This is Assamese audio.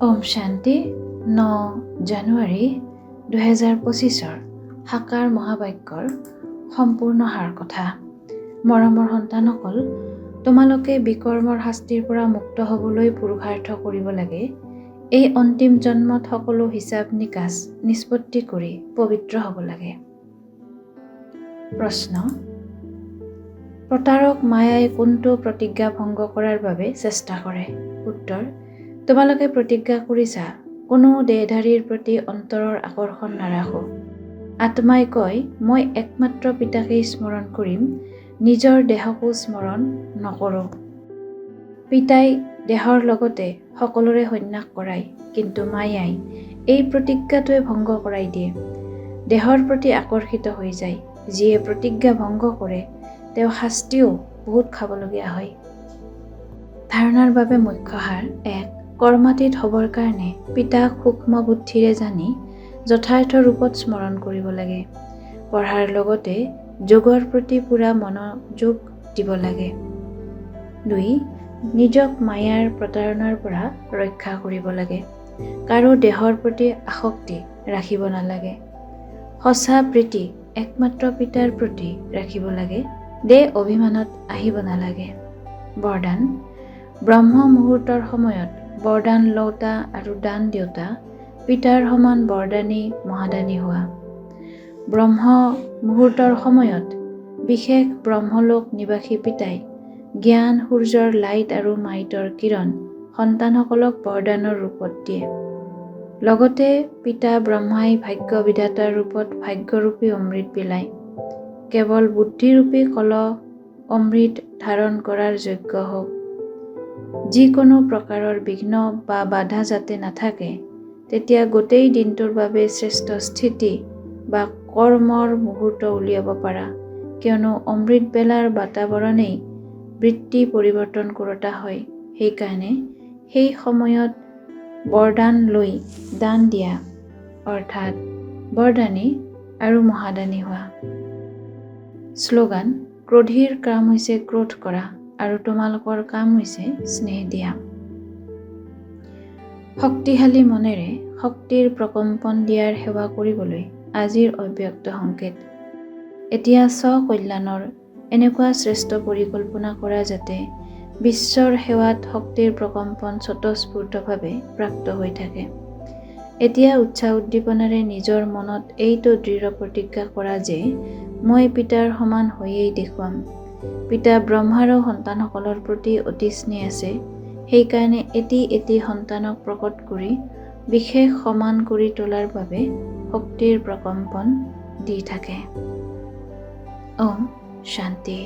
ওম শান্তি 9 জানুৱাৰী 2025 সাকাৰ মহাবাক্যৰ সম্পূৰ্ণ সাৰ কথা। মৰমৰ সন্তানসকল, তোমালোকে বিকৰ্মৰ শাস্তিৰ পৰা মুক্ত হ'বলৈ পুৰুষাৰ্থ কৰিব লাগে। এই অন্তিম জন্মত সকলো হিচাপ নিকাচ নিষ্পত্তি কৰি পবিত্ৰ হ'ব লাগে। প্ৰশ্ন: প্ৰতাৰক মায়াই কোনটো প্ৰতিজ্ঞা ভংগ কৰাৰ বাবে চেষ্টা কৰে? উত্তৰ: তোমালোকে প্ৰতিজ্ঞা কৰিছা কোনো দেহধাৰীৰ প্ৰতি অন্তৰৰ আকৰ্ষণ নাৰাখো। আত্মাই কয়, মই একমাত্ৰ পিতাকেই স্মৰণ কৰিম, নিজৰ দেহকো স্মৰণ নকৰোঁ। পিতাই দেহৰ লগতে সকলোৰে সন্ন্যাস কৰায়, কিন্তু মায়াই এই প্ৰতিজ্ঞাটোৱে ভংগ কৰাই দিয়ে। দেহৰ প্ৰতি আকৰ্ষিত হৈ যায়। যিয়ে প্ৰতিজ্ঞা ভংগ কৰে তেওঁ শাস্তিও বহুত খাবলগীয়া হয়। ধাৰণাৰ বাবে মুখ্য সাৰ: 1. কৰ্মাতীত হ'বৰ কাৰণে পিতাক সূক্ষ্ম বুদ্ধিৰে জানি যথাৰ্থ ৰূপত স্মৰণ কৰিব লাগে। পঢ়াৰ লগতে যোগৰ প্ৰতি পূৰা মনোযোগ দিব লাগে। 2. নিজক মায়াৰ প্ৰতাৰণাৰ পৰা ৰক্ষা কৰিব লাগে। কাৰো দেহৰ প্ৰতি আসক্তি ৰাখিব নালাগে। সঁচা প্ৰীতি একমাত্ৰ পিতাৰ প্ৰতি ৰাখিব লাগে। দেহ অভিমানত আহিব নালাগে। বৰদান: ব্ৰহ্ম মুহূৰ্তৰ সময়ত বৰদান লওঁতা আৰু দান দিওঁতা পিতাৰ সমান বৰদানী মহাদানী হোৱা। ব্ৰহ্ম মুহূৰ্তৰ সময়ত বিশেষ ব্ৰহ্মলোক নিবাসী পিতাই জ্ঞান সূৰ্যৰ লাইট আৰু মাইটৰ কিৰণ সন্তানসকলক বৰদানৰ ৰূপত দিয়ে। লগতে পিতা ব্ৰহ্মাই ভাগ্য বিধাতাৰ ৰূপত ভাগ্যৰূপী অমৃত বিলায়। কেৱল বুদ্ধিৰূপী কলহ অমৃত ধাৰণ কৰাৰ যোগ্য হওক। যিকোনো প্ৰকাৰৰ বিঘ্ন বা বাধা যাতে নাথাকে, তেতিয়া গোটেই দিনটোৰ বাবে শ্ৰেষ্ঠ স্থিতি বা কৰ্মৰ মুহূৰ্ত উলিয়াব পাৰা, কিয়নো অমৃত বেলাৰ বাতাৱৰণেই বৃত্তি পৰিৱৰ্তন কৰোতা হয়। সেইকাৰণে সেই সময়ত বৰদান লৈ দান দিয়া, অৰ্থাৎ বৰদানী আৰু মহাদানী হোৱা। শ্লোগান: ক্ৰোধীৰ কাম হৈছে ক্ৰোধ কৰা আৰু তোমালোকৰ কাম হৈছে স্নেহ দিয়া। শক্তিশালী মনেৰে শক্তিৰ প্ৰকম্পন দিয়াৰ সেৱা কৰিবলৈ আজিৰ অব্যক্ত সংকেত। এতিয়া স্ব-কল্যাণৰ এনেকুৱা শ্ৰেষ্ঠ পৰিকল্পনা কৰা যাতে বিশ্বৰ সেৱাত শক্তিৰ প্ৰকম্পন স্বতঃস্ফূৰ্তভাৱে প্ৰাপ্ত হৈ থাকে। এতিয়া উৎসাহ উদ্দীপনাৰে নিজৰ মনত এইটো দৃঢ় প্ৰতিজ্ঞা কৰা যে মই পিতাৰ সমান হৈয়েই দেখুৱাম। পিতা ব্ৰহ্মাৰো সন্তানসকলৰ প্ৰতি অতি স্নেহ আছে। সেইকাৰণে এটি এটি সন্তানক প্ৰকট কৰি বিশেষ সমান কৰি তোলাৰ বাবে শক্তিৰ প্ৰকম্পন দি থাকে। ওম শান্তি।